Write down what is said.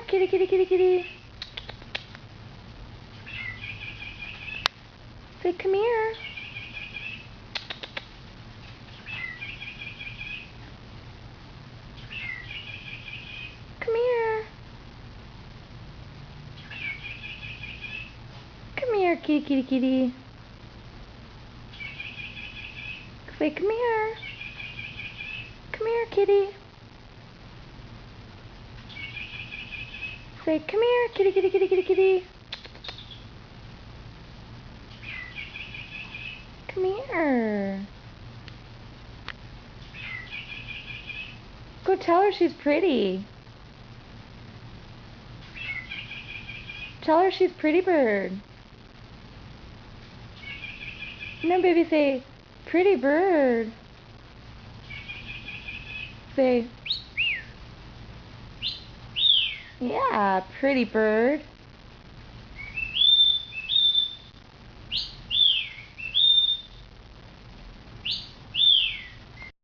kitty, kitty, kitty, kitty. Say, come here. Come here. Come here, kitty, kitty, kitty. Say, come here. Come here, kitty. Say, come here, kitty, kitty, kitty, kitty, kitty. Come here. Go tell her she's pretty. Tell her she's pretty bird. No, baby, say, pretty bird. Say, yeah, pretty bird.